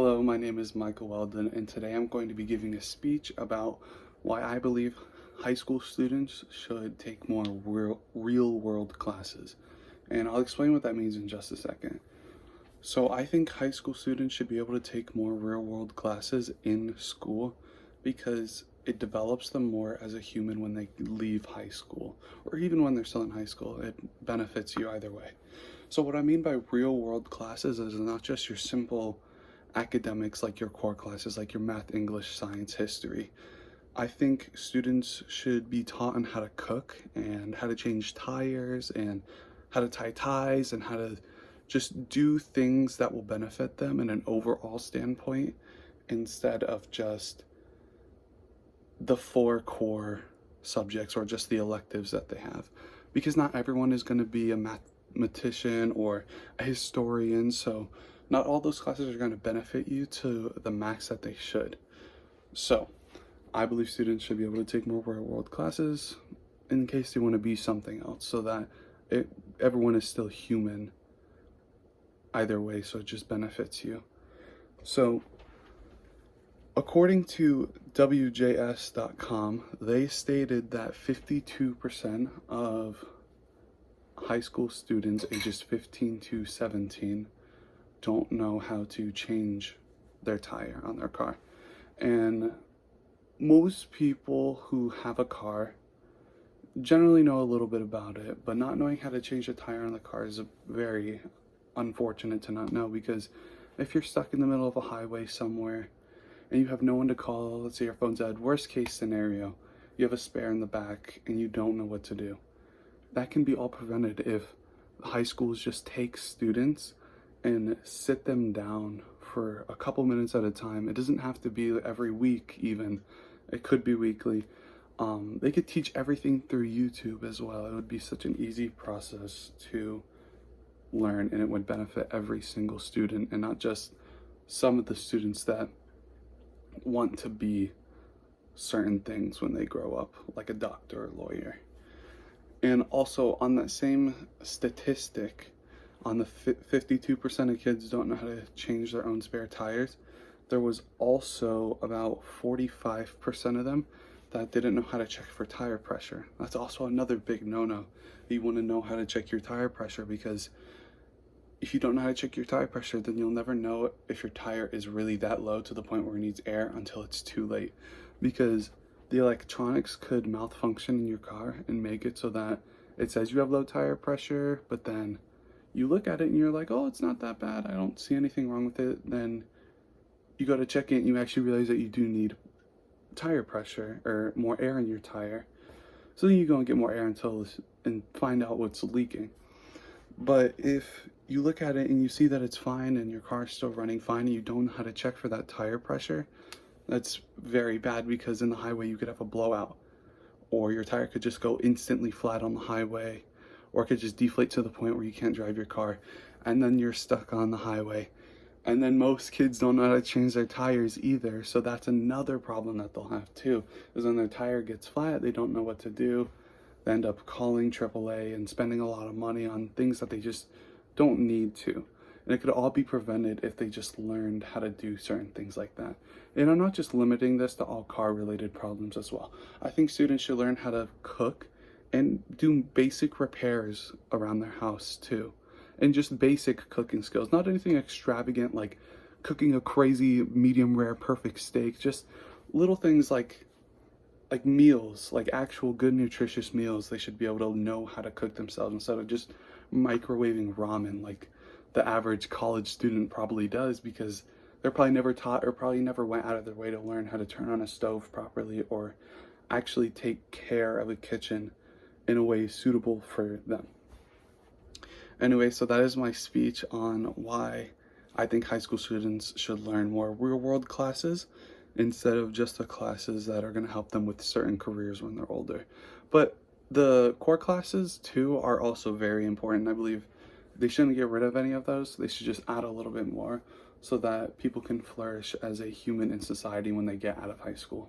Hello, my name is Michael Weldon, and today I'm going to be giving a speech about why I believe high school students should take more real world classes. And I'll explain what that means in just a second. So, I think high school students should be able to take more real world classes in school because it develops them more as a human when they leave high school, or even when they're still in high school. It benefits you either way. So, what I mean by real world classes is not just your simple academics like your core classes like your math, English, science, history. I think students should be taught on how to cook and how to change tires and how to tie ties and how to just do things that will benefit them in an overall standpoint instead of just the four core subjects or just the electives that they have. Because not everyone is going to be a mathematician or a historian, so not all those classes are going to benefit you to the max that they should. So, I believe students should be able to take more real world classes in case they want to be something else so that everyone is still human either way, so it just benefits you. So, according to WJS.com, they stated that 52% of high school students ages 15 to 17 don't know how to change their tire on their car. And most people who have a car generally know a little bit about it, but not knowing how to change a tire on the car is very unfortunate to not know, because if you're stuck in the middle of a highway somewhere and you have no one to call, let's say your phone's dead, worst case scenario, you have a spare in the back and you don't know what to do. That can be all prevented if high schools just take students and sit them down for a couple minutes at a time. It doesn't have to be every week even. It could be weekly. They could teach everything through YouTube as well. It would be such an easy process to learn, and it would benefit every single student and not just some of the students that want to be certain things when they grow up, like a doctor or lawyer. And also, on that same statistic, on the 52% of kids don't know how to change their own spare tires, there was also about 45% of them that didn't know how to check for tire pressure. That's also another big no-no. You want to know how to check your tire pressure, because if you don't know how to check your tire pressure, then you'll never know if your tire is really that low to the point where it needs air until it's too late. Because the electronics could malfunction in your car and make it so that it says you have low tire pressure, but then you look at it and you're like, oh, it's not that bad, I don't see anything wrong with it. Then you go to check it and you actually realize that you do need tire pressure or more air in your tire. So then you go and get more air and find out what's leaking. But if you look at it and you see that it's fine and your car's still running fine and you don't know how to check for that tire pressure, that's very bad, because in the highway you could have a blowout, or your tire could just go instantly flat on the highway, or it could just deflate to the point where you can't drive your car, and then you're stuck on the highway. And then most kids don't know how to change their tires either, so that's another problem that they'll have too, is when their tire gets flat, they don't know what to do. They end up calling AAA and spending a lot of money on things that they just don't need to. And it could all be prevented if they just learned how to do certain things like that. And I'm not just limiting this to all car related problems as well. I think students should learn how to cook and do basic repairs around their house too. And just basic cooking skills, not anything extravagant like cooking a crazy medium rare perfect steak, just little things like meals, like actual good nutritious meals. They should be able to know how to cook themselves instead of just microwaving ramen like the average college student probably does, because they're probably never taught or probably never went out of their way to learn how to turn on a stove properly or actually take care of a kitchen in a way suitable for them. Anyway, so that is my speech on why I think high school students should learn more real world classes instead of just the classes that are going to help them with certain careers when they're older. But the core classes too are also very important. I believe they shouldn't get rid of any of those. They should just add a little bit more so that people can flourish as a human in society when they get out of high school.